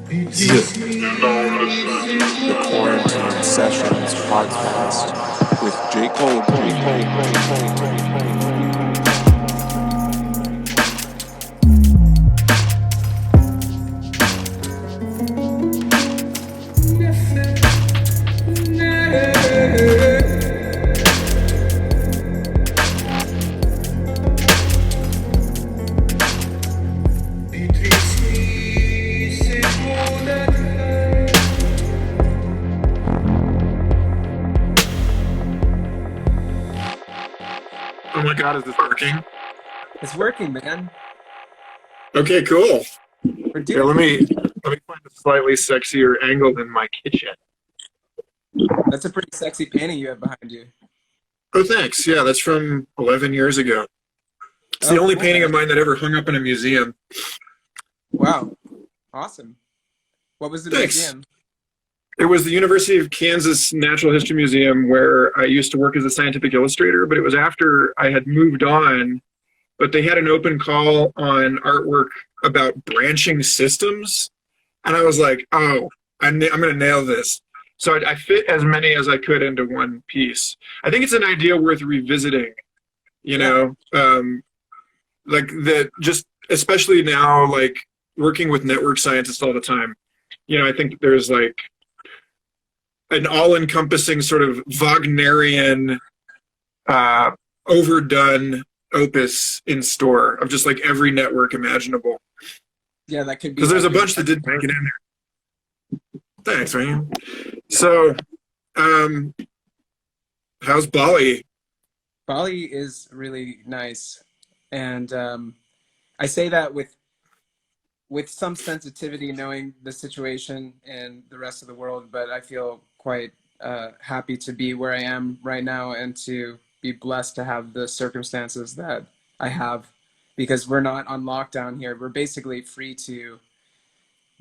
The Quarantine Sessions podcast with J. Cole. Oh my God, is this working? It's working, man. Okay, cool. We're Here, doing let me find a slightly sexier angle in my kitchen. That's a pretty sexy painting you have behind you. Oh, thanks. Yeah, that's from 11 years ago. It's the only cool, painting man. of mine that ever hung up in a museum. Wow. Awesome. What was the Thanks. museum? It was the University of Kansas Natural History Museum where I used to work as a scientific illustrator, but it was after I had moved on. But they had an open call on artwork about branching systems. And I was like, oh, I'm going to nail this. So I fit as many as I could into one piece. I think it's an idea worth revisiting, you know, like that, just especially now, like working with network scientists all the time. You know, I think there's like an all-encompassing sort of Wagnerian, overdone opus in store of just like every network imaginable. Yeah, that could be. Because there's a bunch that didn't make it in there. Thanks, man. So, how's Bali? Bali is really nice, and I say that with some sensitivity, knowing the situation in the rest of the world. But I feel quite happy to be where I am right now and to be blessed to have the circumstances that I have, because we're not on lockdown here. We're basically free to,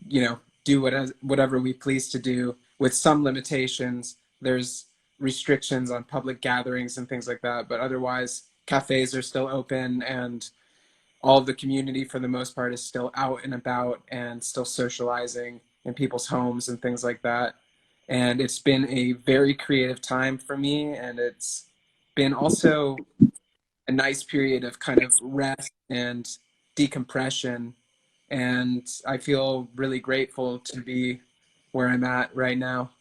you know, do whatever we please to do with some limitations. There's restrictions on public gatherings and things like that, but otherwise cafes are still open and all of the community for the most part is still out and about and still socializing in people's homes and things like that. And it's been a very creative time for me, and it's been also a nice period of kind of rest and decompression. And I feel really grateful to be where I'm at right now.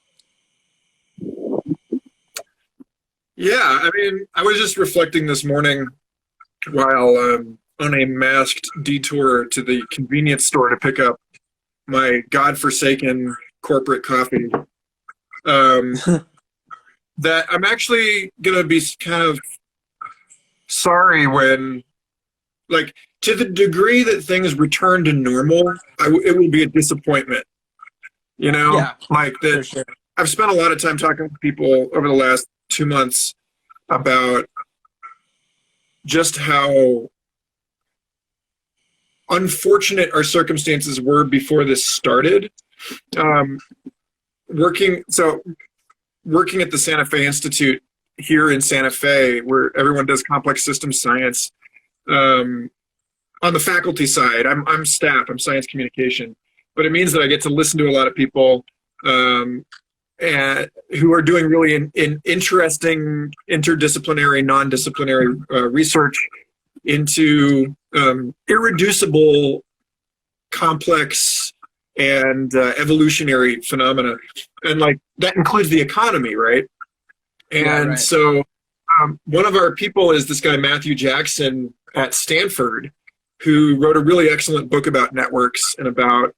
Yeah, I mean, I was just reflecting this morning while on a masked detour to the convenience store to pick up my godforsaken corporate coffee. That I'm actually going to be kind of sorry when, like, to the degree that things return to normal, it will be a disappointment. You know, Yeah, like that. for sure. I've spent a lot of time talking with people over the last 2 months about just how unfortunate our circumstances were before this started. Working at the Santa Fe Institute here in Santa Fe, where everyone does complex systems science. On the faculty side, I'm staff, I'm science communication, but it means that I get to listen to a lot of people and who are doing really in interesting interdisciplinary, non-disciplinary research into irreducible, complex, and evolutionary phenomena. And like that includes the economy, right? And Yeah, right. so one of our people is this guy, Matthew Jackson at Stanford, who wrote a really excellent book about networks and about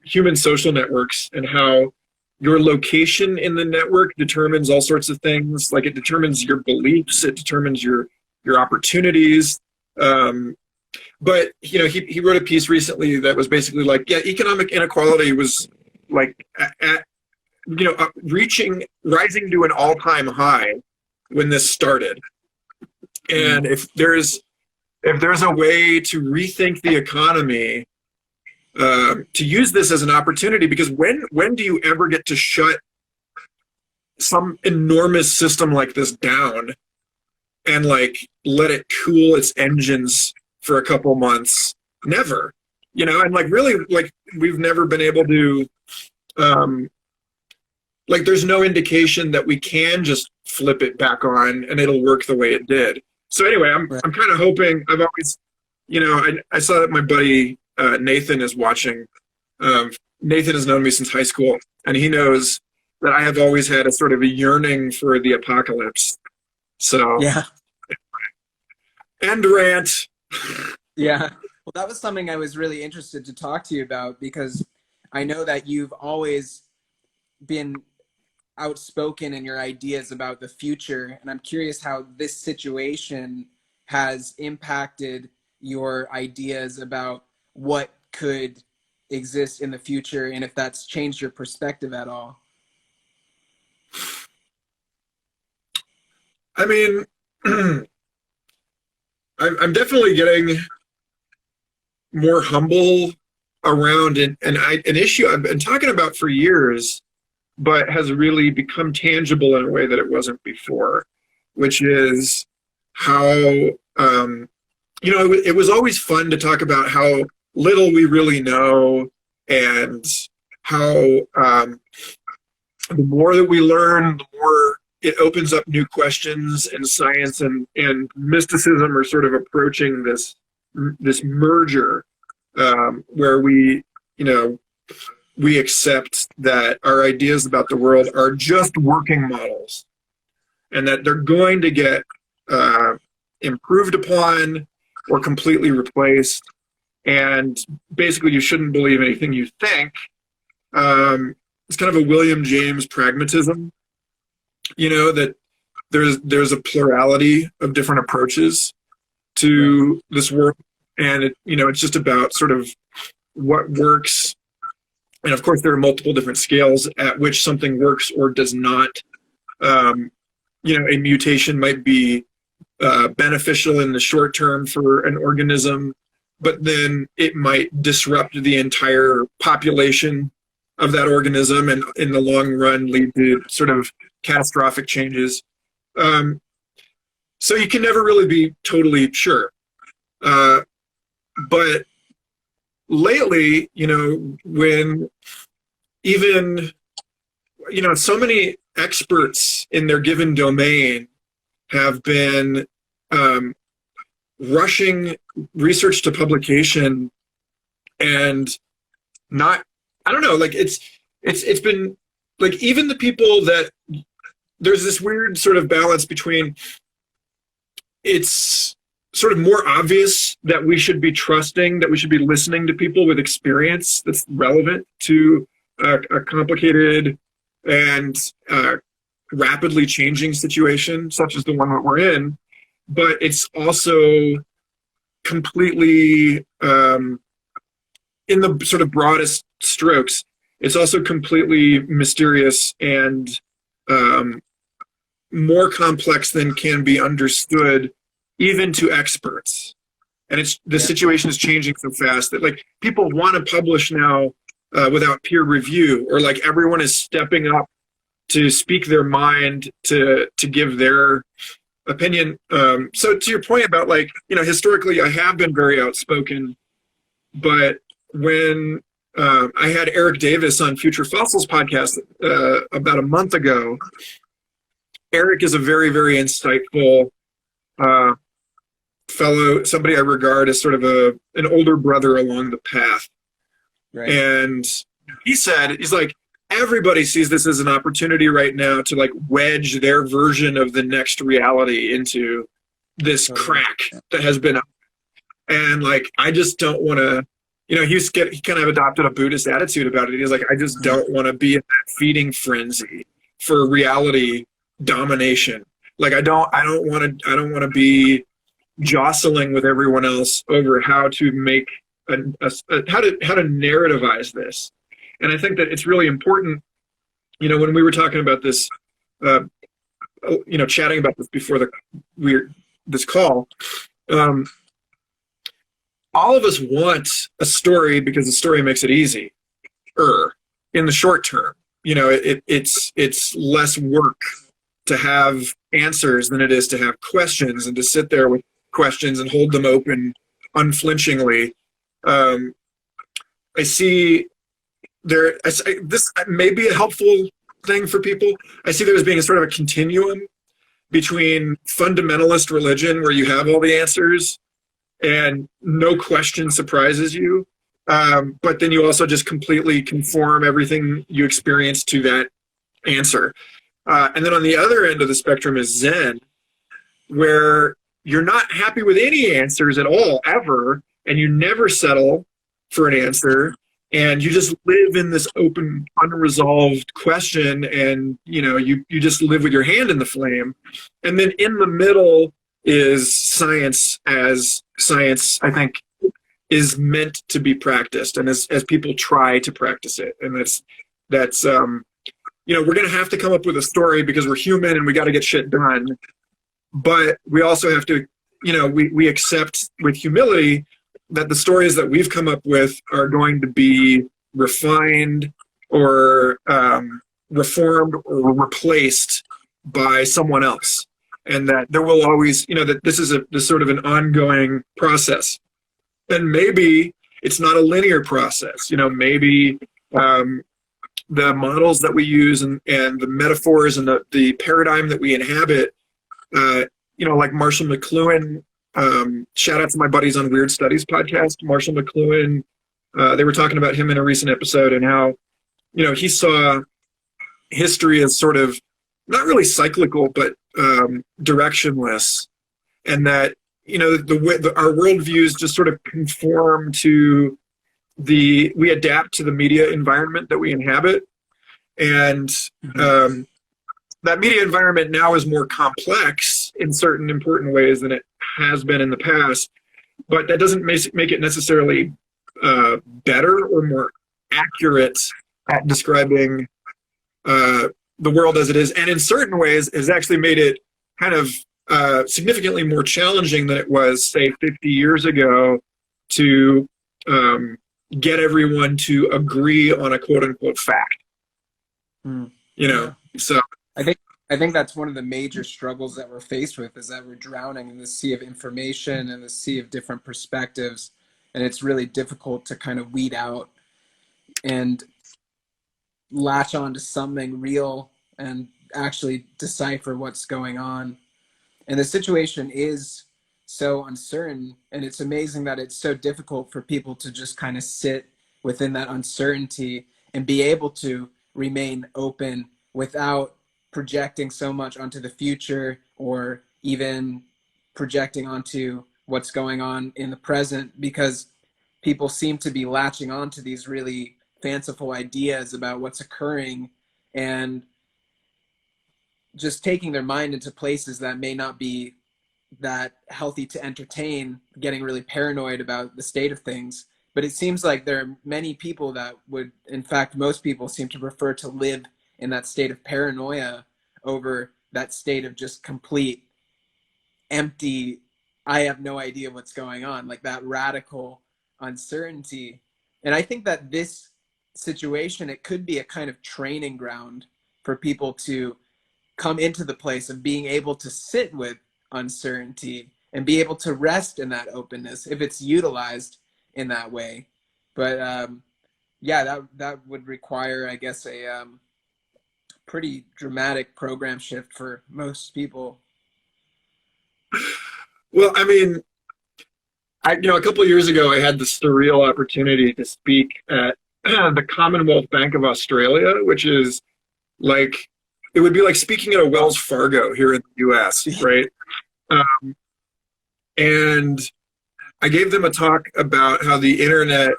human social networks and how your location in the network determines all sorts of things. Like it determines your beliefs, it determines your opportunities. But you know, he wrote a piece recently that was basically like, yeah, economic inequality was like at rising to an all-time high when this started. And if there's a way to rethink the economy, to use this as an opportunity, because when do you ever get to shut some enormous system like this down and like let it cool its engines for a couple months? Never. You know, and like really, like we've never been able to, like, there's no indication that we can just flip it back on and it'll work the way it did. So anyway, I'm kind of hoping. I've always, I saw that my buddy Nathan is watching. Nathan has known me since high school, and he knows that I have always had a sort of a yearning for the apocalypse. So Yeah. End rant. Yeah. Well, that was something I was really interested to talk to you about, because I know that you've always been outspoken in your ideas about the future, and I'm curious how this situation has impacted your ideas about what could exist in the future, and if that's changed your perspective at all. I mean, I'm definitely getting more humble around an issue I've been talking about for years, but has really become tangible in a way that it wasn't before, which is how, it was always fun to talk about how little we really know, and how the more that we learn, the more it opens up new questions, and science and mysticism are sort of approaching this merger, where we accept that our ideas about the world are just working models, and that they're going to get improved upon or completely replaced. And basically, you shouldn't believe anything you think. It's kind of a William James pragmatism, that there's a plurality of different approaches to this world, and it's just about sort of what works. And of course, there are multiple different scales at which something works or does not. A mutation might be beneficial in the short term for an organism, but then it might disrupt the entire population of that organism, and in the long run lead to sort of catastrophic changes. So you can never really be totally sure. But lately, when even, so many experts in their given domain have been rushing research to publication, and not, I don't know, like it's been like, even the people that, there's this weird sort of balance between, it's sort of more obvious that we should be trusting, that we should be listening to people with experience that's relevant to a complicated and rapidly changing situation such as the one that we're in. But it's also completely, in the sort of broadest strokes, it's also completely mysterious and more complex than can be understood even to experts. And the situation is changing so fast that, like, people want to publish now without peer review, or like everyone is stepping up to speak their mind, to give their opinion. So to your point about, like, historically I have been very outspoken, but when I had Eric Davis on Future Fossils podcast about a month ago, Eric is a very, very insightful fellow, somebody I regard as sort of an older brother along the path. Right. And he's like, everybody sees this as an opportunity right now to, like, wedge their version of the next reality into this crack that has been up. And, like, I just don't want to, he kind of adopted a Buddhist attitude about it. He's like, I just don't want to be in that feeding frenzy for reality domination. Like, I don't want to be jostling with everyone else over how to make how to narrativize this. And I think that it's really important, when we were talking about this, chatting about this before this call, all of us want a story because the story makes it easy in the short term. It's less work to have answers than it is to have questions, and to sit there with questions and hold them open unflinchingly. I see this may be a helpful thing for people. I see there as being a sort of a continuum between fundamentalist religion, where you have all the answers and no question surprises you, but then you also just completely conform everything you experience to that answer. And then on the other end of the spectrum is Zen, where you're not happy with any answers at all, ever, and you never settle for an answer, and you just live in this open, unresolved question, and you just live with your hand in the flame. And then in the middle is science, as science, I think, is meant to be practiced, and as people try to practice it. And that's we're going to have to come up with a story because we're human and we got to get shit done. But we also have to, we accept with humility that the stories that we've come up with are going to be refined or reformed or replaced by someone else. And that there will always, that this is this sort of an ongoing process. And maybe it's not a linear process. Maybe the models that we use and the metaphors and the paradigm that we inhabit, like Marshall McLuhan, shout out to my buddies on Weird Studies podcast, Marshall McLuhan, they were talking about him in a recent episode and how, he saw history as sort of not really cyclical, but directionless. And that, the way our worldviews just sort of conform to we adapt to the media environment that we inhabit. And that media environment now is more complex in certain important ways than it has been in the past, but that doesn't make it necessarily better or more accurate at describing the world as it is. And in certain ways has actually made it kind of significantly more challenging than it was, say, 50 years ago to get everyone to agree on a quote unquote fact. So I think that's one of the major struggles that we're faced with, is that we're drowning in the sea of information and the sea of different perspectives, and it's really difficult to kind of weed out and latch on to something real and actually decipher what's going on. And the situation is so uncertain, and it's amazing that it's so difficult for people to just kind of sit within that uncertainty and be able to remain open without projecting so much onto the future, or even projecting onto what's going on in the present, because people seem to be latching onto these really fanciful ideas about what's occurring and just taking their mind into places that may not be that healthy to entertain, getting really paranoid about the state of things. But it seems like there are many people that would, in fact, most people seem to prefer to live in that state of paranoia over that state of just complete empty, I have no idea what's going on, like that radical uncertainty. And I think that this situation, it could be a kind of training ground for people to come into the place of being able to sit with uncertainty and be able to rest in that openness if it's utilized in that way. But that would require, I guess, a pretty dramatic program shift for most people. Well, I mean, a couple of years ago, I had the surreal opportunity to speak at the Commonwealth Bank of Australia, which is like, it would be like speaking at a Wells Fargo here in the US, right? And I gave them a talk about how the internet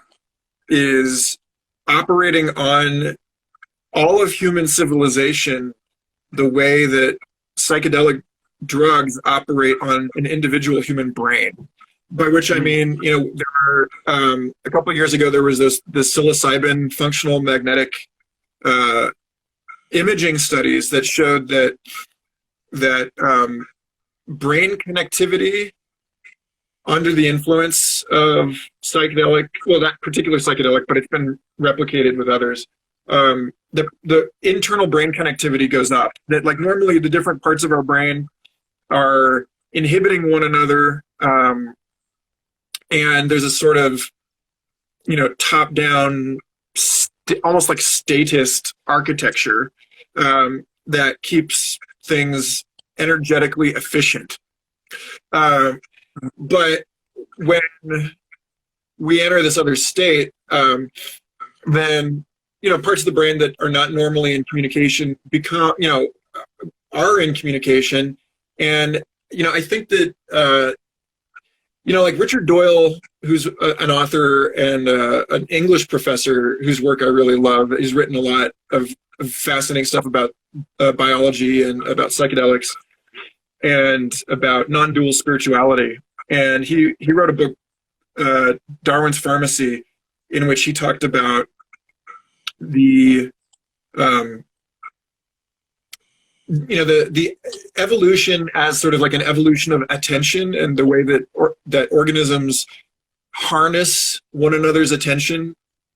is operating on all of human civilization the way that psychedelic drugs operate on an individual human brain. By which I mean, there were, a couple of years ago, there was this psilocybin functional magnetic imaging studies that showed that brain connectivity under the influence of psychedelic, well, that particular psychedelic, but it's been replicated with others. The internal brain connectivity goes up. That, like, normally the different parts of our brain are inhibiting one another, and there's a sort of, top down, almost like statist architecture that keeps things energetically efficient. But when we enter this other state, then parts of the brain that are not normally in communication are in communication. And I think that like Richard Doyle, who's an author and an English professor whose work I really love. He's written a lot of fascinating stuff about biology and about psychedelics and about non-dual spirituality. And he wrote a book, Darwin's Pharmacy, in which he talked about the the evolution as sort of like an evolution of attention, and the way that organisms harness one another's attention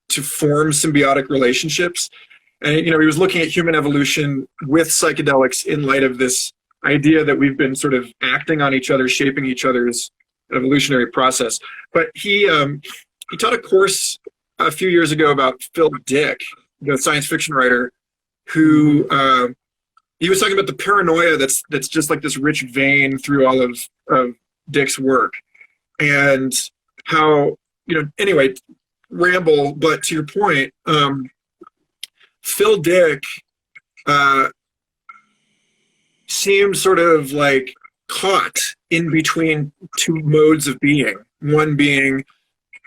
to form symbiotic relationships. And he was looking at human evolution with psychedelics in light of this idea that we've been sort of acting on each other, shaping each other's evolutionary process. But he taught a course a few years ago about Phil Dick, the science fiction writer, who he was talking about the paranoia that's just like this rich vein through all of Dick's work, and how anyway, ramble. But to your point, Phil Dick seems sort of like caught in between two modes of being. One being,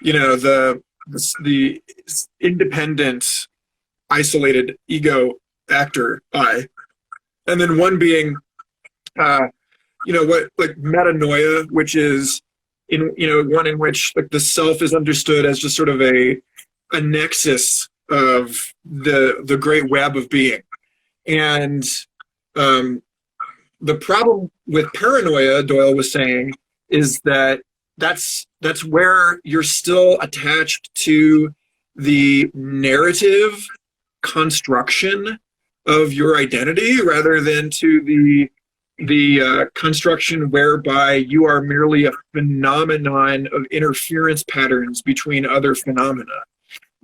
the independent, isolated ego actor I, and then one being, what like metanoia, which is one in which like the self is understood as just sort of a nexus of the great web of being. And the problem with paranoia, Doyle was saying, is that that's where you're still attached to the narrative construction of your identity, rather than to the construction whereby you are merely a phenomenon of interference patterns between other phenomena,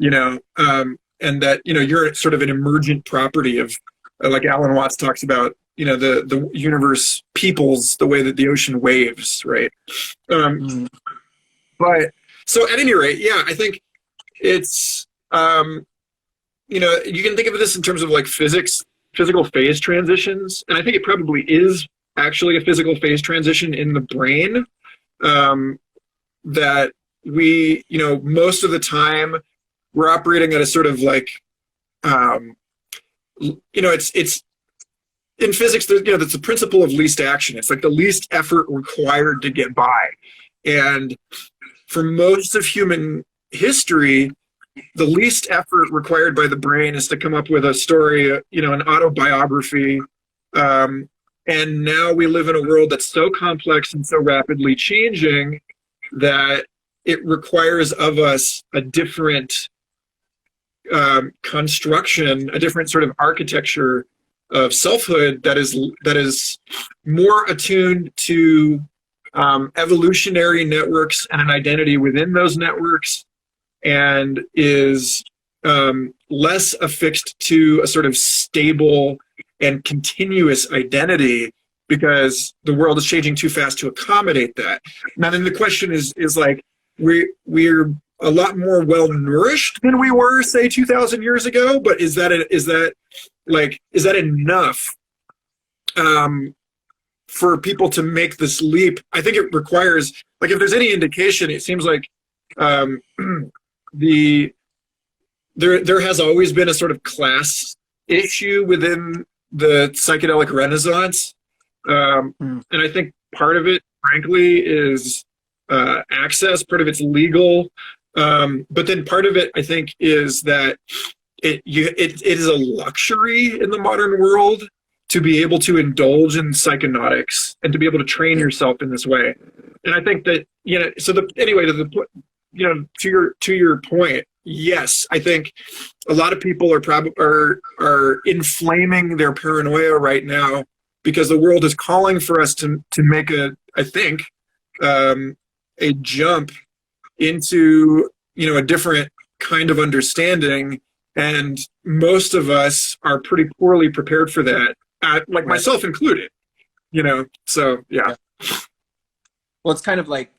and that you're sort of an emergent property of, like Alan Watts talks about, the universe peoples the way that the ocean waves, right? But so at any rate, yeah, I think it's you can think of this in terms of like physical phase transitions, and I think it probably is actually a physical phase transition in the brain, that we, most of the time we're operating at a sort of like, it's in physics, that's the principle of least action. It's like the least effort required to get by. And for most of human history, the least effort required by the brain is to come up with a story, an autobiography. And now we live in a world that's so complex and so rapidly changing that it requires of us a different construction, a different sort of architecture of selfhood that is more attuned to evolutionary networks and an identity within those networks, and is less affixed to a sort of stable and continuous identity, because the world is changing too fast to accommodate that. Now, then the question is like, we're a lot more well nourished than we were, say, 2,000 years ago. But is that enough for people to make this leap? I think it requires, like, if there's any indication, it seems like there has always been a sort of class issue within the psychedelic renaissance, and I think part of it, frankly, is access. Part of it's legal, but then part of it, I think, is that it is a luxury in the modern world to be able to indulge in psychonautics and to be able to train yourself in this way. And I think that to your point, yes, I think a lot of people are inflaming their paranoia right now, because the world is calling for us to make a jump into a different kind of understanding, and most of us are pretty poorly prepared for that, like myself included. So yeah. Well, it's kind of like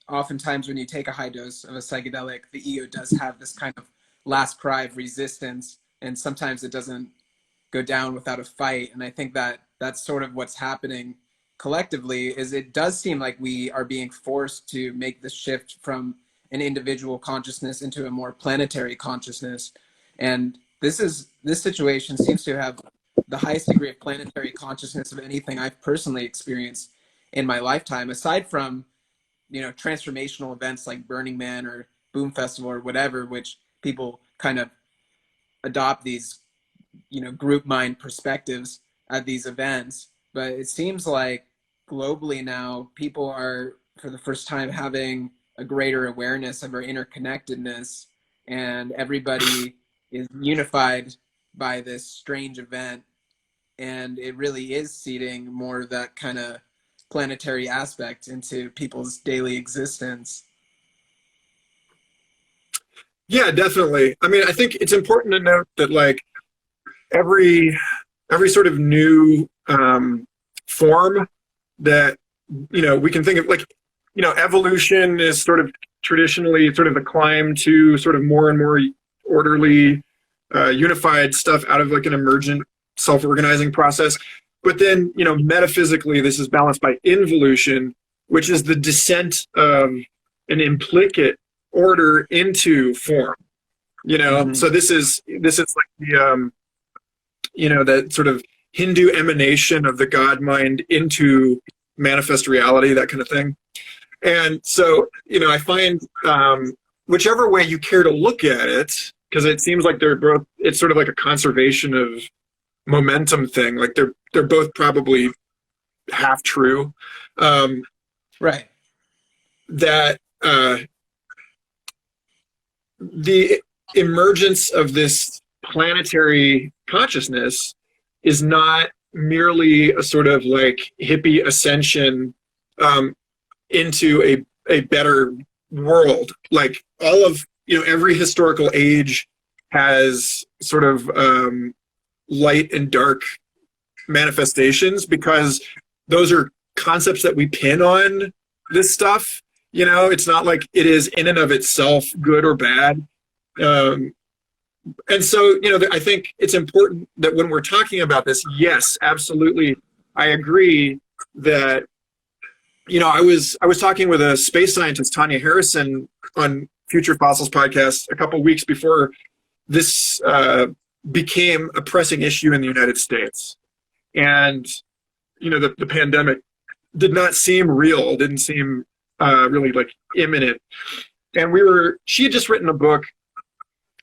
oftentimes when you take a high dose of a psychedelic, the ego does have this kind of last cry of resistance, and sometimes it doesn't go down without a fight. And I think that that's sort of what's happening collectively. Is it does seem like we are being forced to make the shift from an individual consciousness into a more planetary consciousness. And this situation seems to have the highest degree of planetary consciousness of anything I've personally experienced in my lifetime, aside from transformational events like Burning Man or Boom Festival or whatever, which people kind of adopt these group mind perspectives at these events. But it seems like globally now people are for the first time having a greater awareness of our interconnectedness, and everybody is unified by this strange event, and it really is seeding more of that kind of planetary aspect into people's daily existence. Yeah, definitely. I mean, I think it's important to note that like every sort of new form that we can think of, like evolution is sort of traditionally sort of the climb to sort of more and more orderly, unified stuff out of like an emergent self-organizing process. But then, metaphysically, this is balanced by involution, which is the descent of an implicate order into form. So this is like the that sort of Hindu emanation of the God mind into manifest reality, that kind of thing. And so, I find whichever way you care to look at it, because it seems like it's sort of like a conservation of momentum thing. Like they're both probably half true. Right. That the emergence of this planetary consciousness is not merely a sort of like hippie ascension into a better world. Like all of every historical age has sort of light and dark manifestations, because those are concepts that we pin on this stuff. It's not like it is in and of itself good or bad. And so, I think it's important that when we're talking about this, yes, absolutely, I agree that, I was talking with a space scientist, Tanya Harrison, on Future Fossils podcast a couple weeks before this became a pressing issue in the United States. And, the pandemic did not seem real, didn't seem really like imminent. And she had just written a book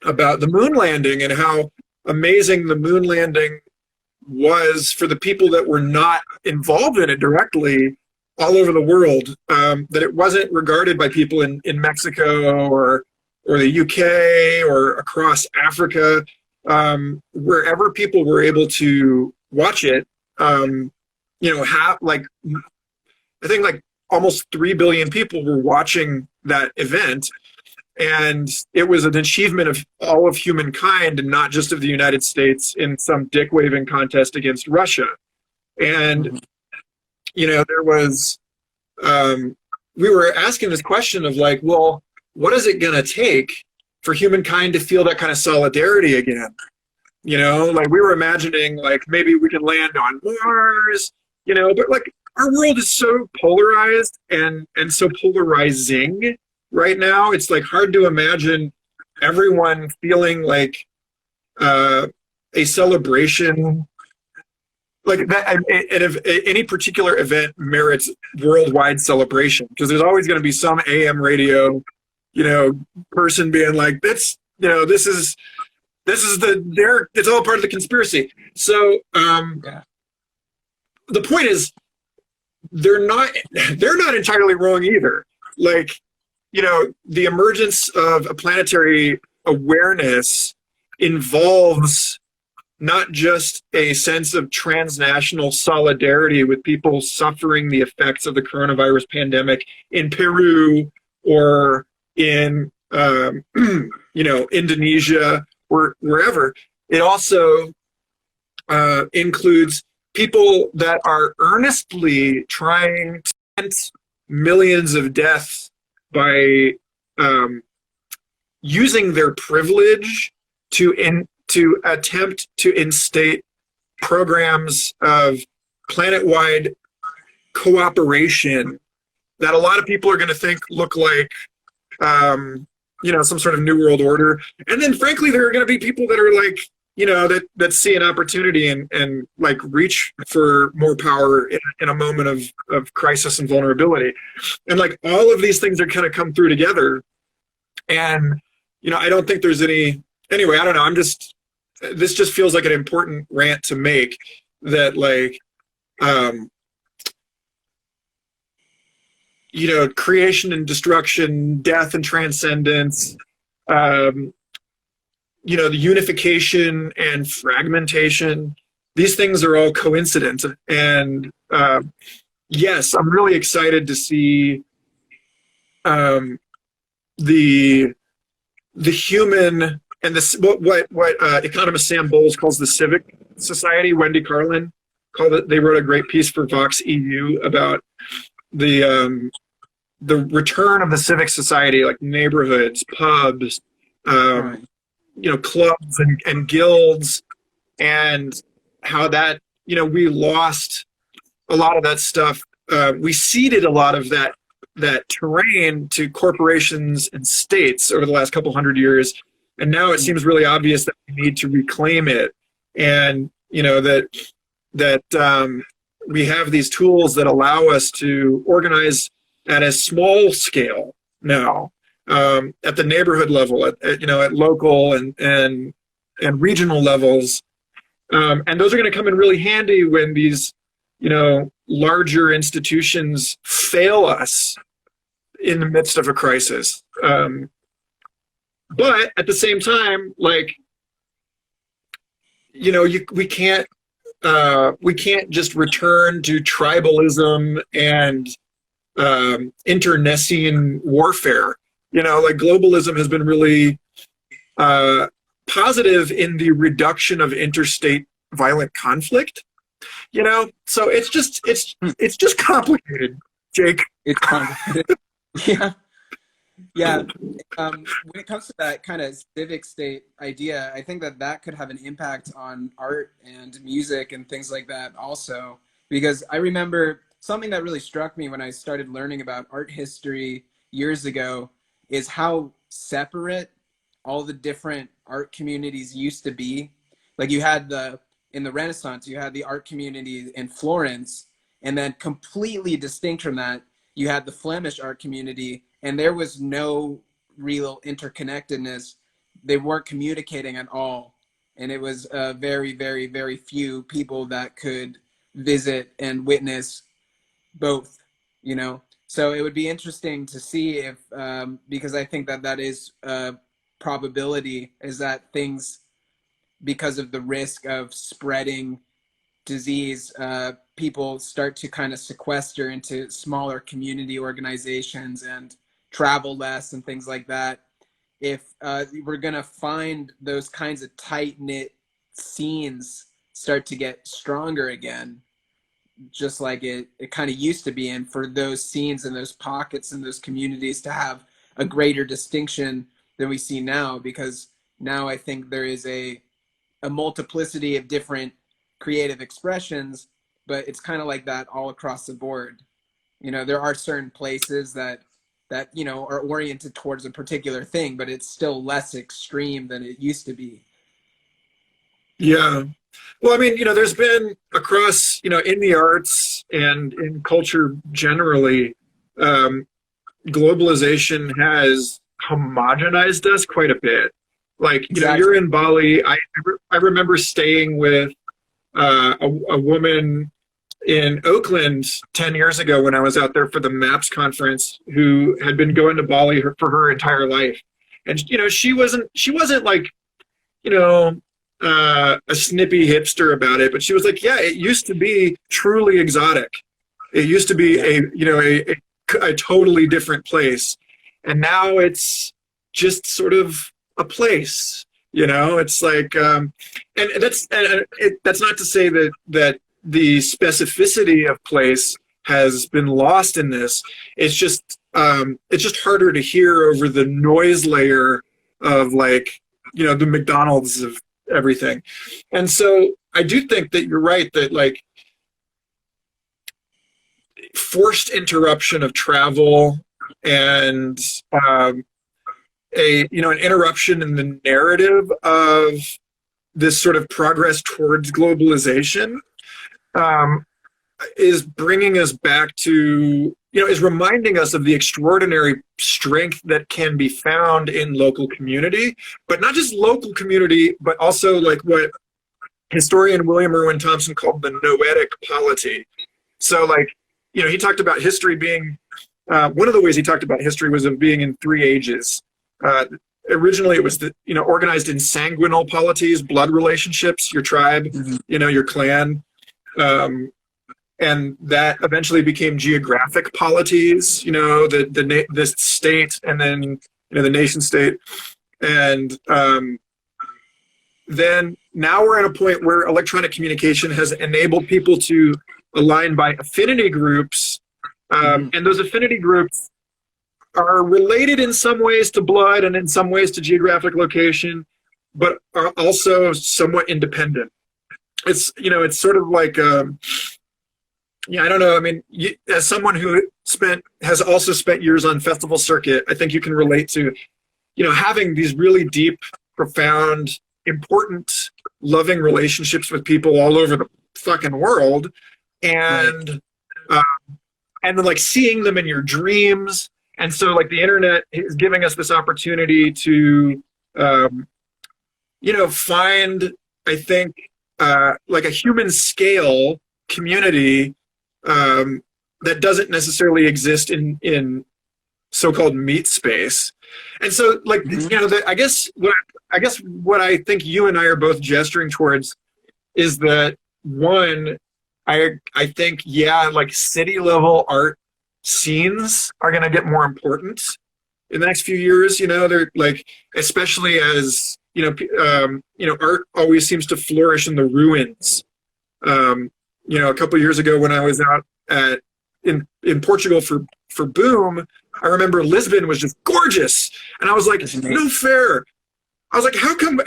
about the moon landing and how amazing the moon landing was for the people that were not involved in it directly all over the world, that it wasn't regarded by people in Mexico or the UK or across Africa, wherever people were able to watch it. Have like, I think like almost 3 billion people were watching that event. And it was an achievement of all of humankind and not just of the United States in some dick-waving contest against Russia. And, there was, we were asking this question of like, well, what is it going to take for humankind to feel that kind of solidarity again? Like we were imagining like maybe we can land on Mars, but like our world is so polarized and so polarizing right now. It's like hard to imagine everyone feeling like a celebration like that, and if any particular event merits worldwide celebration, because there's always going to be some AM radio person being like, this is it's all part of the conspiracy. So the point is they're not entirely wrong either. Like the emergence of a planetary awareness involves not just a sense of transnational solidarity with people suffering the effects of the coronavirus pandemic in Peru or in Indonesia or wherever. It also includes people that are earnestly trying to prevent millions of deaths by using their privilege to attempt to instate programs of planet-wide cooperation that a lot of people are going to think look like some sort of new world order. And then frankly, there are going to be people that are like, that see an opportunity and like reach for more power in a moment of crisis and vulnerability. And like all of these things are kind of come through together. And, I don't think there's anyway, I don't know. This just feels like an important rant to make that like, creation and destruction, death and transcendence, the unification and fragmentation, these things are all coincident. And yes, I'm really excited to see the human and this what economist Sam Bowles calls the civic society. Wendy Carlin they wrote a great piece for Vox EU about the return of the civic society, like neighborhoods, pubs, Right. clubs and guilds, and how that, we lost a lot of that stuff. We ceded a lot of that terrain to corporations and states over the last couple hundred years. And now it seems really obvious that we need to reclaim it. And, that we have these tools that allow us to organize at a small scale now, at the neighborhood level, at local and regional levels. And those are going to come in really handy when these, larger institutions fail us in the midst of a crisis. But at the same time, like, we can't just return to tribalism and internecine warfare. Like globalism has been really positive in the reduction of interstate violent conflict. So it's just complicated, Jake. It's complicated. Yeah. Yeah. When it comes to that kind of civic state idea, I think that could have an impact on art and music and things like that also. Because I remember something that really struck me when I started learning about art history years ago is how separate all the different art communities used to be. Like you had in the Renaissance, you had the art community in Florence, and then completely distinct from that, you had the Flemish art community, and there was no real interconnectedness. They weren't communicating at all. And it was very, very, very few people that could visit and witness both, So it would be interesting to see if, because I think that is a probability, is that things, because of the risk of spreading disease, people start to kind of sequester into smaller community organizations and travel less and things like that. If we're going to find those kinds of tight-knit scenes start to get stronger again, just like it kind of used to be, and for those scenes and those pockets and those communities to have a greater distinction than we see now, because now I think there is a multiplicity of different creative expressions, but it's kind of like that all across the board. There are certain places that are oriented towards a particular thing, but it's still less extreme than it used to be. Yeah. Well, I mean, there's been across, in the arts and in culture generally, globalization has homogenized us quite a bit. Like, Exactly. you're in Bali. I remember staying with a woman in Oakland 10 years ago when I was out there for the MAPS conference, who had been going to Bali for her entire life. And, she wasn't like, a snippy hipster about it, but she was like, yeah, it used to be truly exotic. It used to be a totally different place. And now it's just sort of a place. It's like, and that's not to say that the specificity of place has been lost in this. It's just harder to hear over the noise layer of, like, the McDonald's of everything. And so I do think that you're right that, like, forced interruption of travel and an interruption in the narrative of this sort of progress towards globalization is bringing us back to, is reminding us of the extraordinary strength that can be found in local community, but not just local community, but also like what historian William Irwin Thompson called the noetic polity. So, like, he talked about history being, one of the ways he talked about history was of being in three ages. Originally it was organized in sanguinal polities, blood relationships, your tribe, your clan. And that eventually became geographic polities, the state, and then, the nation state. And then now we're at a point where electronic communication has enabled people to align by affinity groups. And those affinity groups are related in some ways to blood and in some ways to geographic location, but are also somewhat independent. It's, it's sort of like, I don't know. I mean, as someone who has also spent years on festival circuit, I think you can relate to, having these really deep, profound, important, loving relationships with people all over the fucking world. And, and then, like, seeing them in your dreams. And so, like, the internet is giving us this opportunity to, find, I think, like a human scale community that doesn't necessarily exist in so-called meat space. And so, like, I guess what I think you and I are both gesturing towards is that, one, I think, like, city level art scenes are going to get more important in the next few years. They're, like, especially as art always seems to flourish in the ruins. A couple of years ago when I was out in Portugal for Boom, I remember Lisbon was just gorgeous, and I was like, no fair. I was like, how come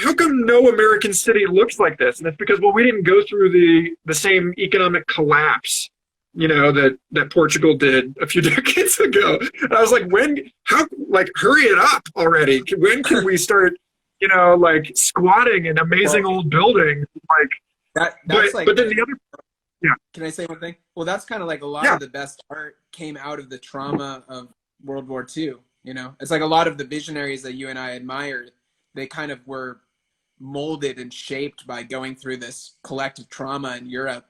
no American city looks like this? And it's because, well, we didn't go through the same economic collapse, that Portugal did a few decades ago. And I was like, hurry it up already. When can we start, like, squatting in amazing old buildings? Like, but then the other, Can I say one thing? Well, that's kind of like a lot of the best art came out of the trauma of World War II. It's like a lot of the visionaries that you and I admired, they kind of were molded and shaped by going through this collective trauma in Europe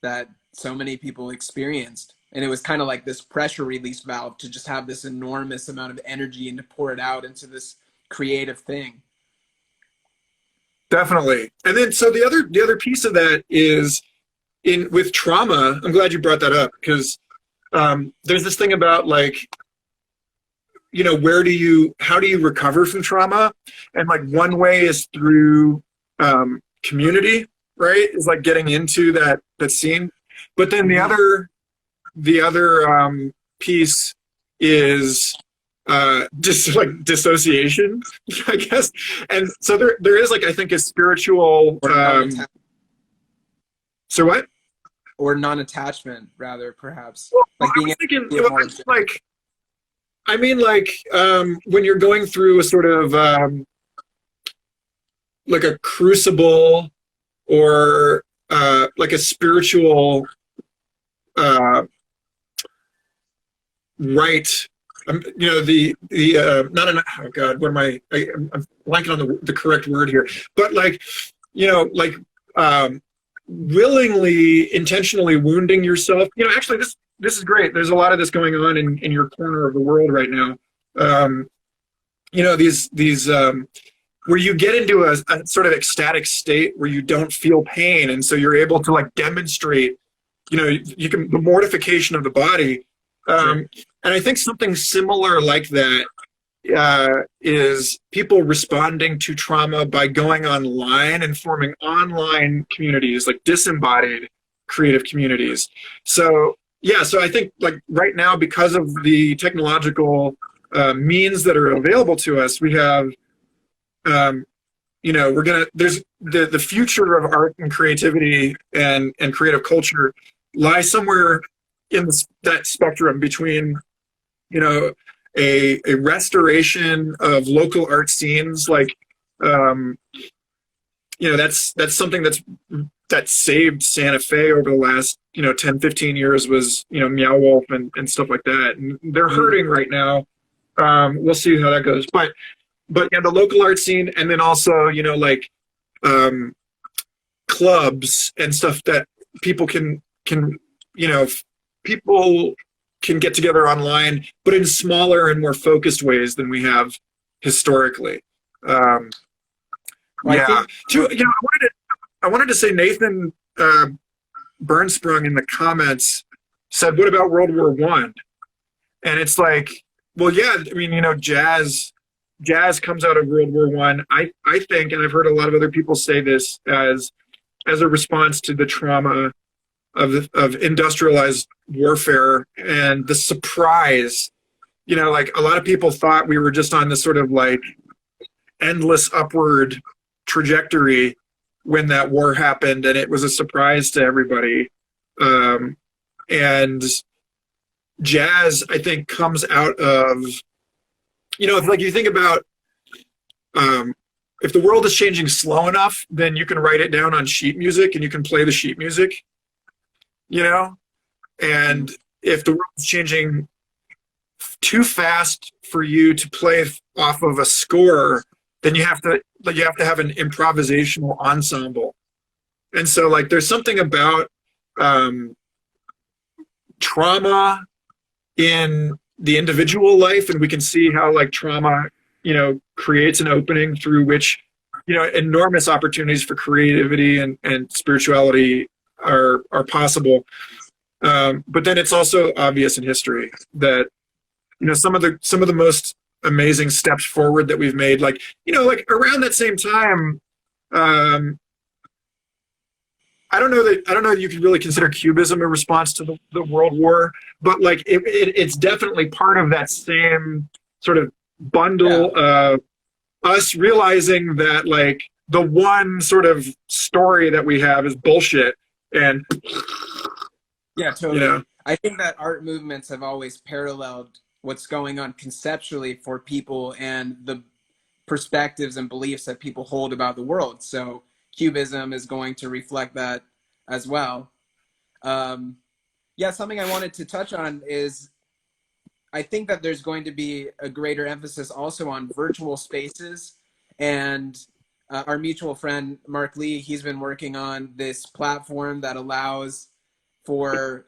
that so many people experienced. And it was kind of like this pressure release valve to just have this enormous amount of energy and to pour it out into this creative thing. Definitely. And then, so the other piece of that is with trauma. I'm glad you brought that up, because there's this thing about, like, how do you recover from trauma? And, like, one way is through community, right? Is like getting into that scene. But then the other piece is just like dissociation, I guess. And so there is, like, I think, a spiritual so what? Or non-attachment, rather, perhaps. Well, like being when you're going through a sort of like a crucible, or like a spiritual rite. Oh God, what am I'm blanking on the correct word here. But, like, willingly, intentionally wounding yourself. Actually, this is great. There's a lot of this going on in your corner of the world right now. These where you get into a sort of ecstatic state where you don't feel pain, and so you're able to, like, demonstrate, the mortification of the body. And I think something similar like that is people responding to trauma by going online and forming online communities, like disembodied creative communities. So yeah, so I think like right now, because of the technological means that are available to us, we have there's the future of art and creativity and creative culture lies somewhere in that spectrum between a restoration of local art scenes, like that's something that saved Santa Fe over the last 10-15 years, was Meow Wolf and stuff like that, and they're hurting right now. We'll see how that goes, but the local art scene, and then also clubs and stuff that people can people can get together online, but in smaller and more focused ways than we have historically. I wanted to say, Nathan Bernsprung in the comments said, "What about World War I?" And it's like, well, yeah, I mean, jazz comes out of World War I. I think, and I've heard a lot of other people say this, as a response to the trauma of industrialized warfare and the surprise. Like a lot of people thought we were just on this sort of like endless upward trajectory when that war happened, and it was a surprise to everybody. And jazz, I think, comes out of, if you think about, if the world is changing slow enough, then you can write it down on sheet music and you can play the sheet music, and if the world is changing too fast for you to play off of a score, then you have to have an improvisational ensemble. And so like there's something about trauma in the individual life, and we can see how like trauma creates an opening through which enormous opportunities for creativity and spirituality are possible. But then it's also obvious in history that some of the most amazing steps forward that we've made, like around that same time, I don't know that you could really consider Cubism a response to the World War, but like it's definitely part of that same sort of bundle of us realizing that like the one sort of story that we have is bullshit. And yeah, totally. I think that art movements have always paralleled what's going on conceptually for people and the perspectives and beliefs that people hold about the world. So Cubism is going to reflect that as well. Something I wanted to touch on is I think that there's going to be a greater emphasis also on virtual spaces. And our mutual friend, Mark Lee, he's been working on this platform that allows for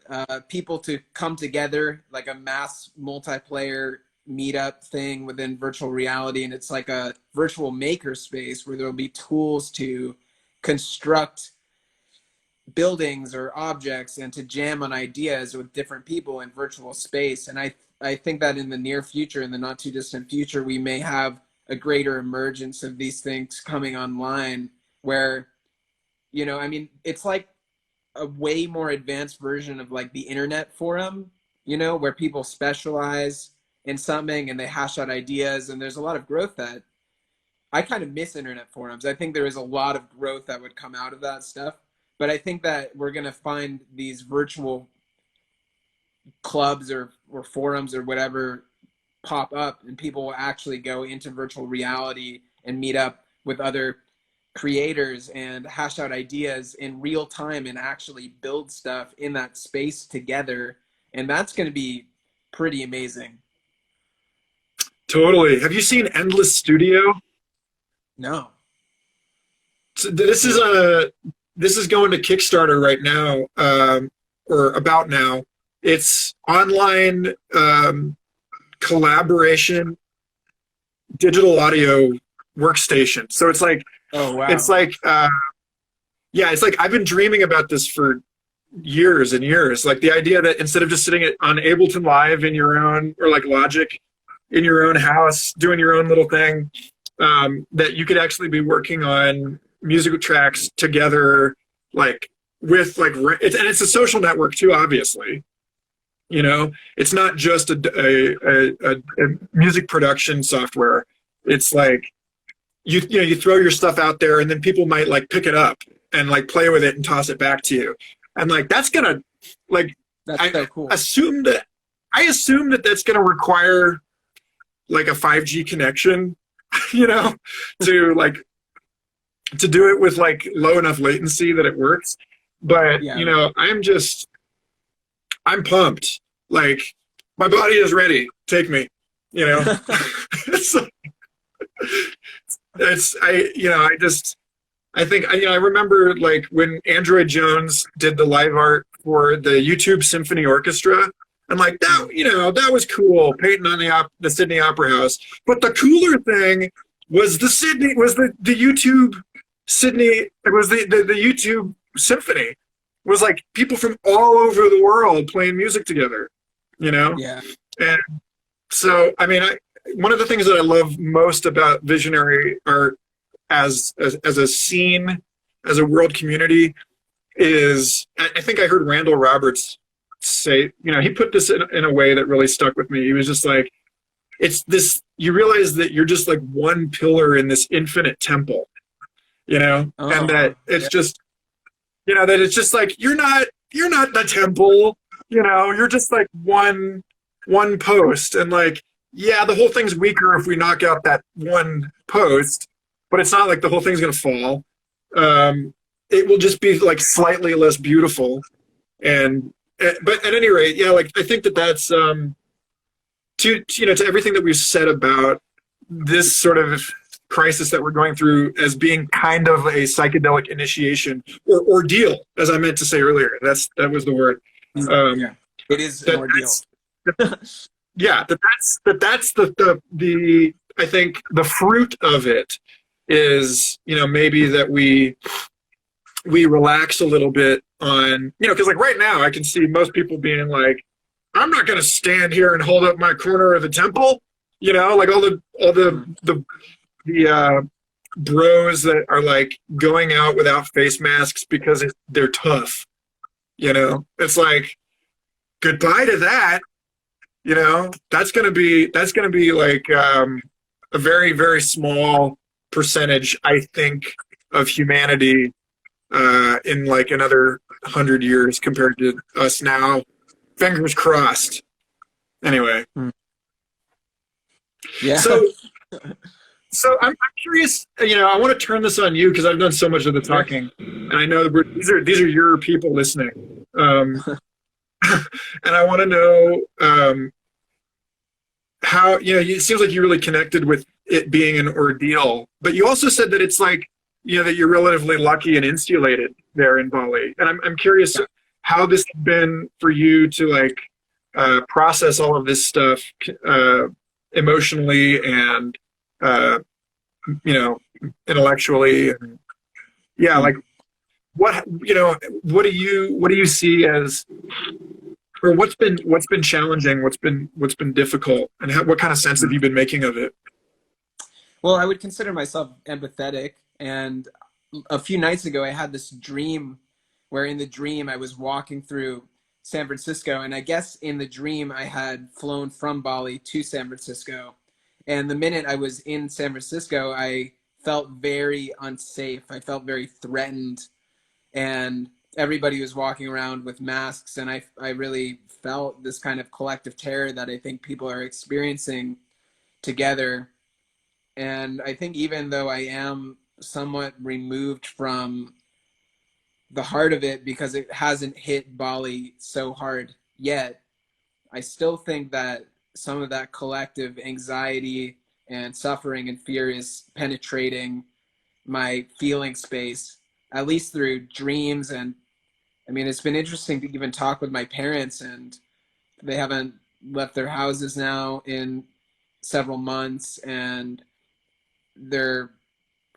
people to come together, like a mass multiplayer meetup thing within virtual reality. And it's like a virtual maker space where there'll be tools to construct buildings or objects and to jam on ideas with different people in virtual space. And I think that in the near future, in the not too distant future, we may have a greater emergence of these things coming online where, it's like a way more advanced version of like the internet forum, where people specialize in something and they hash out ideas, and there's a lot of growth that I kind of miss internet forums. I think there is a lot of growth that would come out of that stuff, but I think that we're going to find these virtual clubs or forums or whatever pop up, and people will actually go into virtual reality and meet up with other creators and hash out ideas in real time and actually build stuff in that space together. And that's going to be pretty amazing. Totally. Have you seen Endless Studio? No. So this is going to Kickstarter right now, or about now. It's online collaboration digital audio workstation. So it's like, oh wow, it's like it's like I've been dreaming about this for years and years. Like the idea that instead of just sitting on Ableton Live in your own, or like Logic, in your own house, doing your own little thing, that you could actually be working on musical tracks together, like with like, and it's a social network too, obviously. You know, it's not just a music production software. It's like you throw your stuff out there, and then people might like pick it up and like play with it and toss it back to you, and like that's gonna like That's so cool. I assume that that's gonna require like a 5G connection, you know, to like to do it with like low enough latency that it works. But Yeah. you know, I'm pumped. Like my body is ready. Take me. You know. So, I think I remember like when Android Jones did the live art for the YouTube Symphony Orchestra. And like that, that was cool, painting on the Sydney Opera House. But the cooler thing was the YouTube Sydney. It was the YouTube Symphony. It was like people from all over the world playing music together. Yeah. And so, I mean, one of the things that I love most about visionary art as a scene, as a world community, is I think I heard Randall Roberts say, he put this in a way that really stuck with me. He was just like, it's this, you realize that you're just like one pillar in this infinite temple, and that it's just, that it's just like, you're not the temple, you're just like one post. And like, yeah, the whole thing's weaker if we knock out that one post, but it's not like the whole thing's going to fall. It will just be like slightly less beautiful. But at any rate, yeah, like I think that's to everything that we've said about this sort of crisis that we're going through as being kind of a psychedelic initiation or ordeal, as I meant to say earlier. That was the word. Yeah, it is an ordeal. Yeah, that's the I think the fruit of it is, maybe that we relax a little bit on, because like right now I can see most people being like, I'm not going to stand here and hold up my corner of the temple, like all the bros that are like going out without face masks because they're tough, it's like, goodbye to that. That's going to be like a very, very small percentage, I think, of humanity in like another 100 years compared to us now. Fingers crossed. Anyway. Yeah. So I'm curious, I want to turn this on you because I've done so much of the talking, and I know that these are your people listening. And I want to know how, it seems like you really connected with it being an ordeal, but you also said that it's like, that you're relatively lucky and insulated there in Bali. And I'm curious how this has been for you to like process all of this stuff emotionally and, intellectually. And yeah, like what do you see as, or what's been challenging, what's been difficult, and what kind of sense have you been making of it? Well, I would consider myself empathetic, and a few nights ago I had this dream where in the dream I was walking through San Francisco, and I guess in the dream I had flown from Bali to San Francisco, and the minute I was in San Francisco I felt very unsafe. I felt very threatened, and everybody was walking around with masks, and I really felt this kind of collective terror that I think people are experiencing together. And I think even though I am somewhat removed from the heart of it because it hasn't hit Bali so hard yet, I still think that some of that collective anxiety and suffering and fear is penetrating my feeling space, at least through dreams. And I mean, it's been interesting to even talk with my parents, and they haven't left their houses now in several months, and they're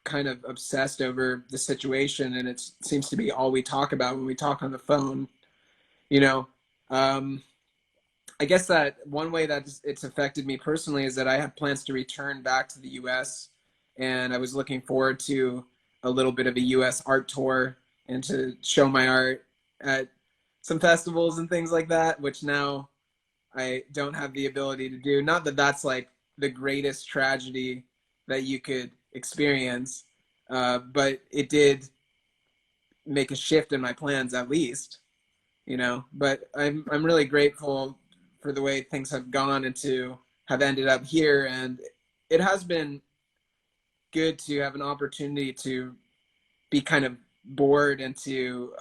kind of obsessed over the situation, and it seems to be all we talk about when we talk on the phone. I guess that one way that it's affected me personally is that I have plans to return back to the US, and I was looking forward to a little bit of a US art tour and to show my art at some festivals and things like that, which now I don't have the ability to do. Not that that's like the greatest tragedy that you could experience, but it did make a shift in my plans at least, you know. But I'm really grateful for the way things have gone and to have ended up here. And it has been good to have an opportunity to be kind of bored and to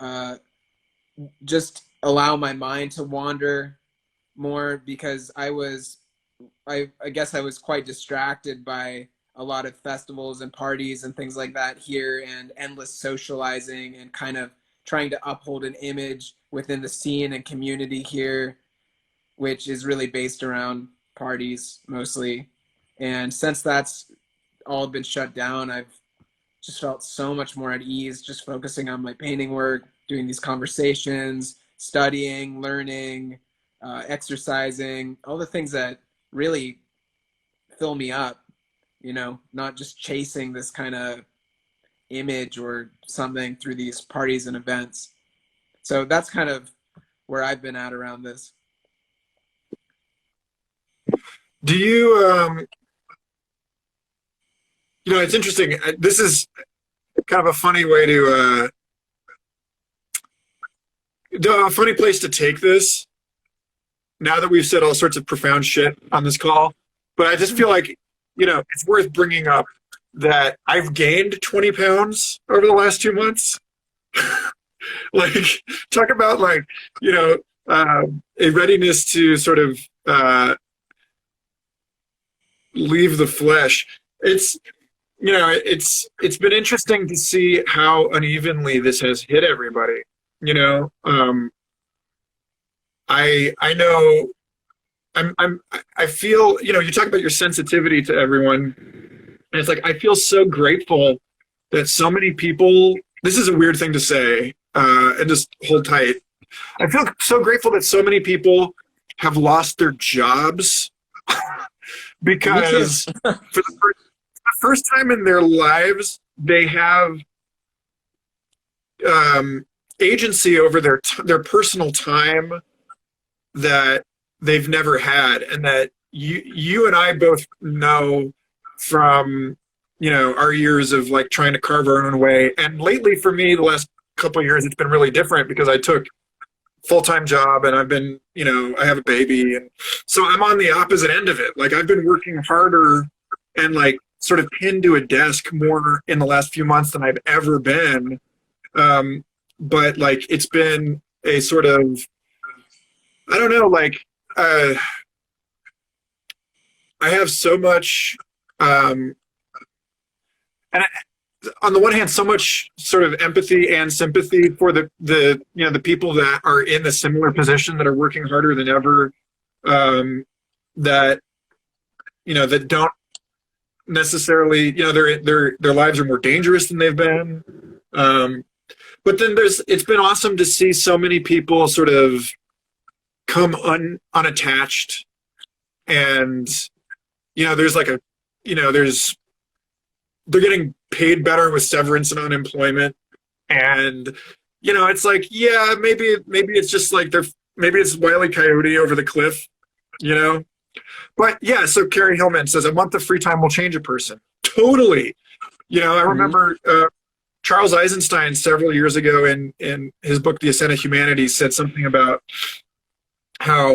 just allow my mind to wander more, because I guess I was quite distracted by a lot of festivals and parties and things like that here, and endless socializing and kind of trying to uphold an image within the scene and community here, which is really based around parties mostly. And since that's all been shut down, I've just felt so much more at ease, just focusing on my painting work, doing these conversations, studying, learning, exercising, all the things that really fill me up, you know, not just chasing this kind of image or something through these parties and events. So that's kind of where I've been at around this. Do you, you know, it's interesting. This is kind of a funny way to, a funny place to take this now that we've said all sorts of profound shit on this call. But I just feel like, you know, it's worth bringing up that I've gained 20 pounds over the last 2 months. Like, talk about, like, you know, a readiness to sort of leave the flesh. It's, you know, it's been interesting to see how unevenly this has hit everybody. You know, I know I feel, you know, you talk about your sensitivity to everyone, and it's like, I feel so grateful that so many people, this is a weird thing to say, and just hold tight. I feel so grateful that so many people have lost their jobs because for the first time in their lives, they have agency over their personal time that they've never had, and that you and I both know from, you know, our years of like trying to carve our own way. And lately for me, the last couple of years, it's been really different because I took full-time job and I've been, you know, I have a baby, and so I'm on the opposite end of it. Like, I've been working harder and like sort of pinned to a desk more in the last few months than I've ever been. But like, it's been a sort of, I don't know, like, I have so much, and on the one hand, so much sort of empathy and sympathy for the you know, the people that are in a similar position, that are working harder than ever, that, you know, that don't necessarily, you know, their lives are more dangerous than they've been. But then it's been awesome to see so many people sort of come unattached, and, you know, there's like a, you know, they're getting paid better with severance and unemployment, and, you know, it's like, yeah, maybe it's just like maybe it's Wile E. Coyote over the cliff, you know. But yeah, so Carrie Hillman says, "I want the free time will change a person." Totally. You know, I remember Charles Eisenstein several years ago in his book The Ascent of Humanity said something about how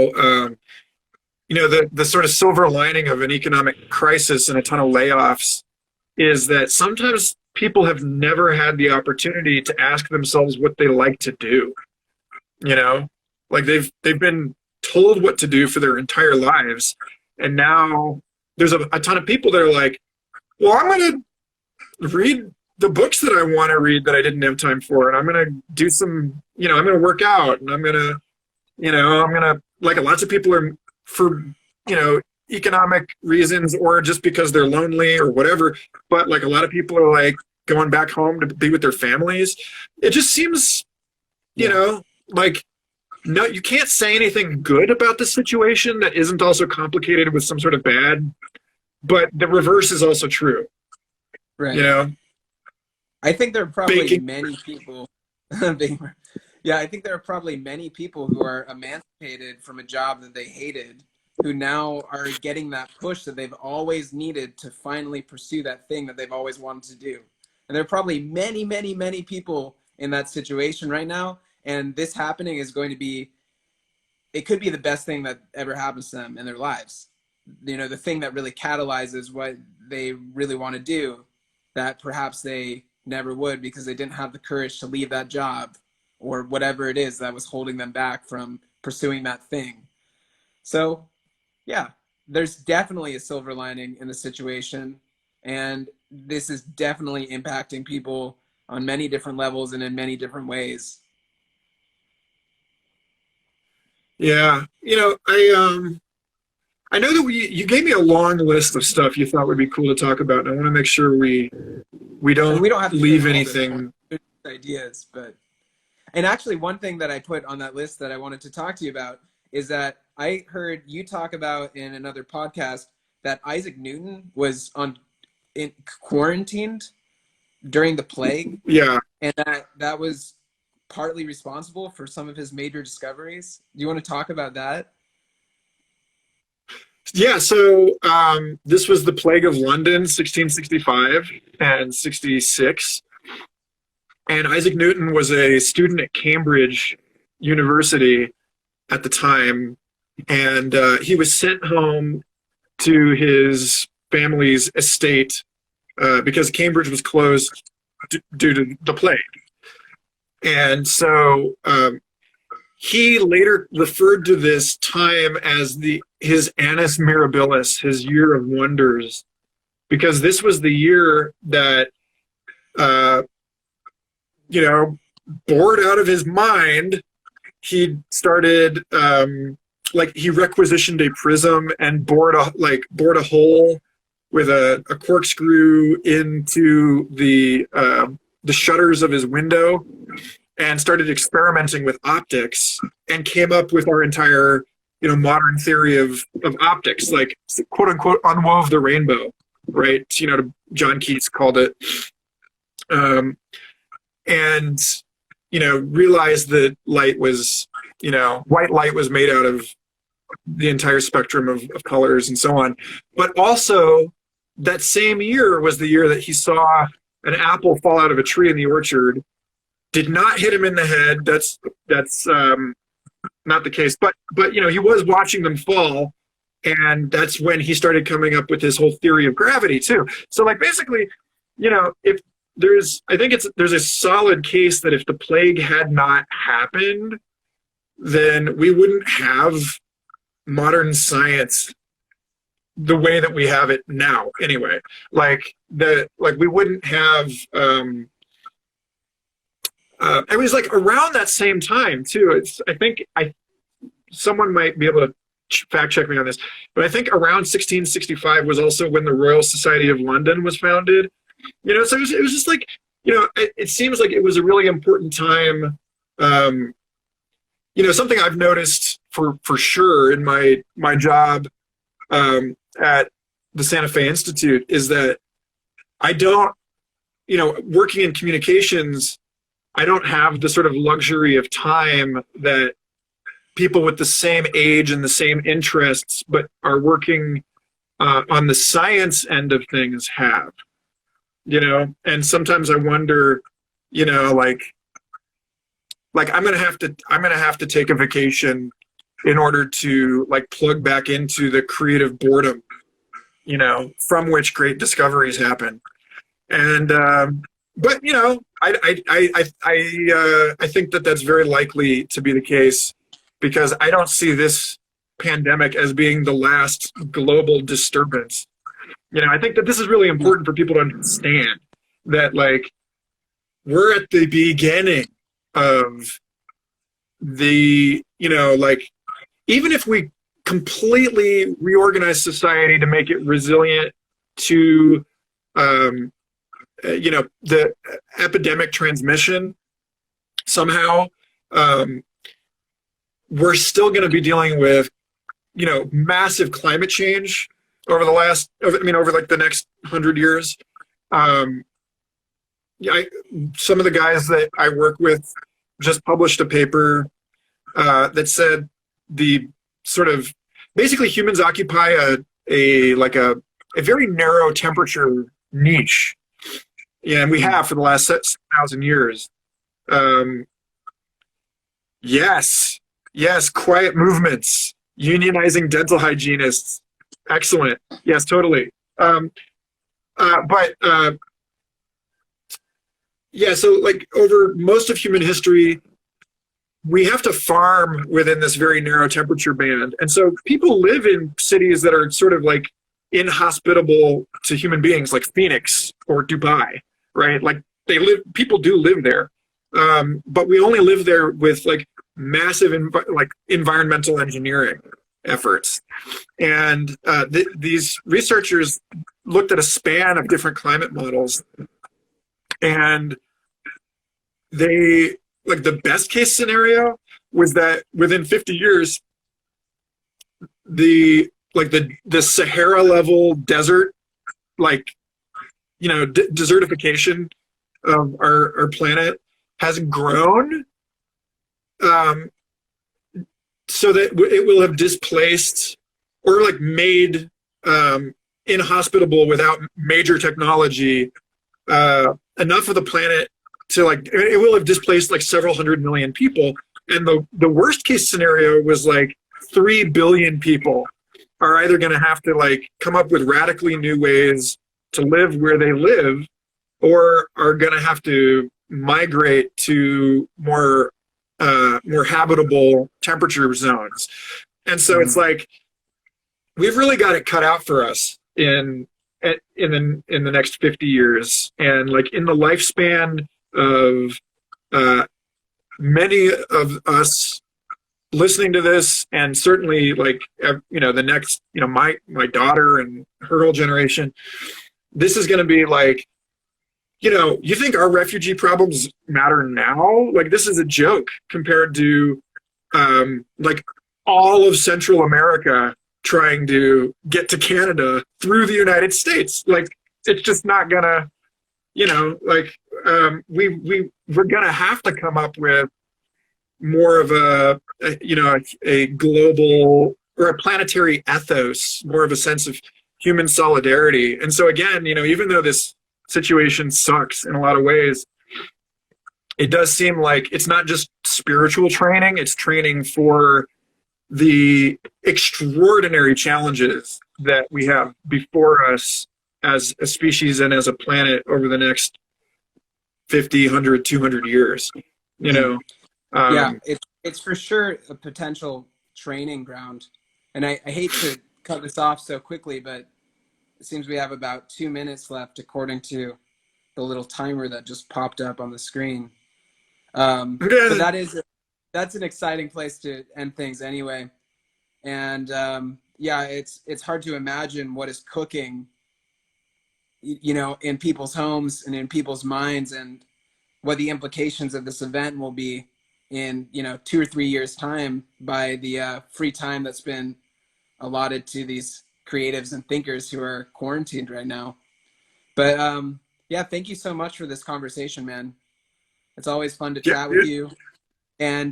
you know, the sort of silver lining of an economic crisis and a ton of layoffs is that sometimes people have never had the opportunity to ask themselves what they like to do. You know, like they've been told what to do for their entire lives, and now there's a ton of people that are like, well, I'm going to read the books that I want to read that I didn't have time for, and I'm going to do some, you know, I'm going to work out, and I'm going to, you know, I'm going to, like, lots of people are, for, you know, economic reasons or just because they're lonely or whatever, but like a lot of people are like going back home to be with their families. It just seems, you know, like no, you can't say anything good about the situation that isn't also complicated with some sort of bad. But the reverse is also true. You Right. know, I think there are probably baking. many people. Yeah, I think there are probably many people who are emancipated from a job that they hated, who now are getting that push that they've always needed to finally pursue that thing that they've always wanted to do. And there are probably many, many, many people in that situation right now. And this happening is going to be, it could be the best thing that ever happens to them in their lives. You know, the thing that really catalyzes what they really want to do that perhaps they never would because they didn't have the courage to leave that job or whatever it is that was holding them back from pursuing that thing. So, yeah, there's definitely a silver lining in the situation. And this is definitely impacting people on many different levels and in many different ways. Yeah, I know that you gave me a long list of stuff you thought would be cool to talk about, and I want to make sure we And don't we don't have to get leave into all this anything. ideas, but and actually, one thing that I put on that list that I wanted to talk to you about is that I heard you talk about in another podcast that Isaac Newton was quarantined during the plague, Yeah, and that was partly responsible for some of his major discoveries. Do you want to talk about that? yeah. So this was the Plague of London, 1665 and 66, and Isaac Newton was a student at Cambridge University at the time, and he was sent home to his family's estate because Cambridge was closed due to the plague. And so he later referred to this time as his annus mirabilis, his year of wonders, because this was the year that uh, bored out of his mind, he started like he requisitioned a prism and bored a hole with a corkscrew into the shutters of his window and started experimenting with optics and came up with our entire modern theory of optics, like quote unquote unwove the rainbow, right? John Keats called it, and realized that light was white light was made out of the entire spectrum of colors and so on. But also that same year was the year that he saw an apple fall out of a tree in the orchard. Did not hit him in the head. That's not the case. But he was watching them fall, and that's when he started coming up with his whole theory of gravity too. So like basically, if there's a solid case that if the plague had not happened, then we wouldn't have modern science the way that we have it now anyway. Like we wouldn't have it was like around that same time too. Someone might be able to fact check me on this, but I think around 1665 was also when the Royal Society of London was founded. So it was just like, it seems like it was a really important time. Something I've noticed for sure in my job at the Santa Fe Institute is that I don't, working in communications, I don't have the sort of luxury of time that people with the same age and the same interests but are working on the science end of things have. And sometimes I wonder, like I'm gonna have to take a vacation in order to like plug back into the creative boredom, from which great discoveries happen. And but I think that that's very likely to be the case because I don't see this pandemic as being the last global disturbance. I think that this is really important for people to understand that like we're at the beginning of the, like even if we completely reorganize society to make it resilient to the epidemic transmission somehow, we're still going to be dealing with, massive climate change over over like the next 100 years. Um, some of the guys that I work with just published a paper that said the sort of basically humans occupy a very narrow temperature niche. Yeah, and we have for the last 6,000 years. Yes, quiet movements, unionizing dental hygienists. Excellent. Yes, totally. But yeah, so like over most of human history, we have to farm within this very narrow temperature band. And so people live in cities that are sort of like inhospitable to human beings, like Phoenix or Dubai, right? Like people do live there. But we only live there with like massive environmental engineering efforts. And these researchers looked at a span of different climate models, and they, like, the best case scenario was that within 50 years, the Sahara level desert, desertification of our planet has grown, so that it will have displaced or like made inhospitable without major technology enough of the planet to, like, it will have displaced like several 100 million people. And the worst case scenario was like 3 billion people are either going to have to like come up with radically new ways to live where they live, or are going to have to migrate to more habitable temperature zones. And so it's like we've really got it cut out for us in the next 50 years, and like in the lifespan of many of us listening to this, and certainly like the next my daughter and her whole generation, this is going to be like, you think our refugee problems matter now? Like, this is a joke compared to like all of Central America trying to get to Canada through the United States. Like, it's just not gonna, we're gonna have to come up with more of a global or a planetary ethos, more of a sense of human solidarity. And so again, even though this situation sucks in a lot of ways, it does seem like it's not just spiritual training, it's training for the extraordinary challenges that we have before us as a species and as a planet over the next 50, 100, 200 years. Yeah, it's for sure a potential training ground. And I hate to cut this off so quickly, but it seems we have about 2 minutes left according to the little timer that just popped up on the screen. But that's an exciting place to end things anyway. And yeah, it's hard to imagine what is cooking, in people's homes and in people's minds, and what the implications of this event will be in 2 or 3 years time by the free time that's been allotted to these creatives and thinkers who are quarantined right now. But yeah, thank you so much for this conversation, man. It's always fun to chat with you. And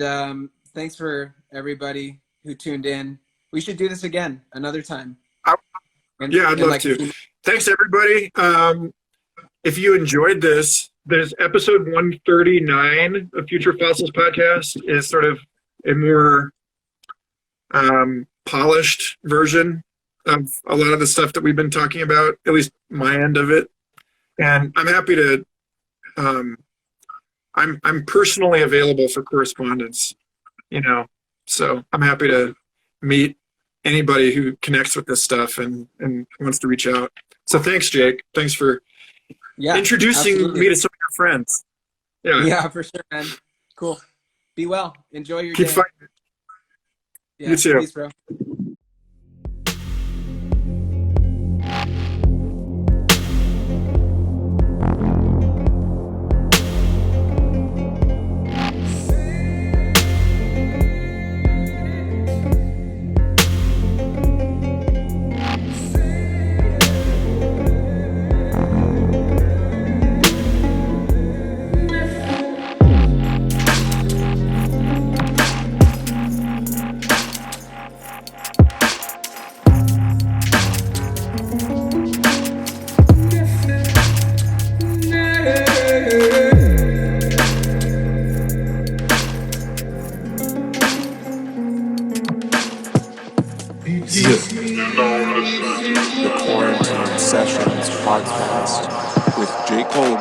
thanks for everybody who tuned in. We should do this again another time. I'd love to. Thanks, everybody. If you enjoyed this episode 139 of Future Fossils podcast is sort of a more polished version of a lot of the stuff that we've been talking about, at least my end of it. And I'm happy to, I'm personally available for correspondence, so I'm happy to meet anybody who connects with this stuff and wants to reach out. So thanks, Jake. Thanks for introducing me to some of your friends. Yeah, for sure, man. Cool. Be well. Enjoy your day. Fighting. Yeah, you too. Peace, bro. The Quarantine Sessions podcast with J. Cole,